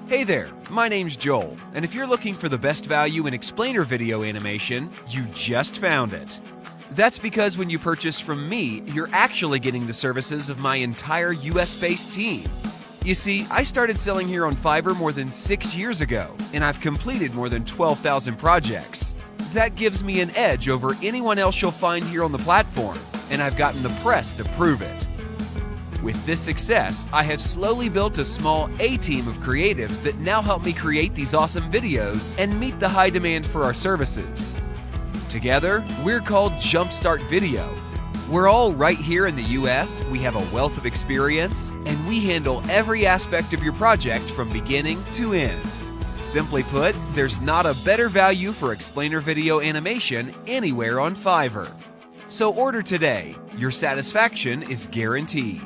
Hey there, my name's Joel, and if you're looking for the best value in explainer video animation, you just found it. That's because when you purchase from me, you're actually getting the services of my entire US-based team. You see, I started selling here on Fiverr more than 6 years ago, and I've completed more than 12,000 projects. That gives me an edge over anyone else you'll find here on the platform, and I've gotten the press to prove it. With this success, I have slowly built a small A-team of creatives that now help me create these awesome videos and meet the high demand for our services. Together, we're called Jumpstart Video. We're all right here in the US, we have a wealth of experience, and we handle every aspect of your project from beginning to end. Simply put, there's not a better value for explainer video animation anywhere on Fiverr. So order today. Your satisfaction is guaranteed.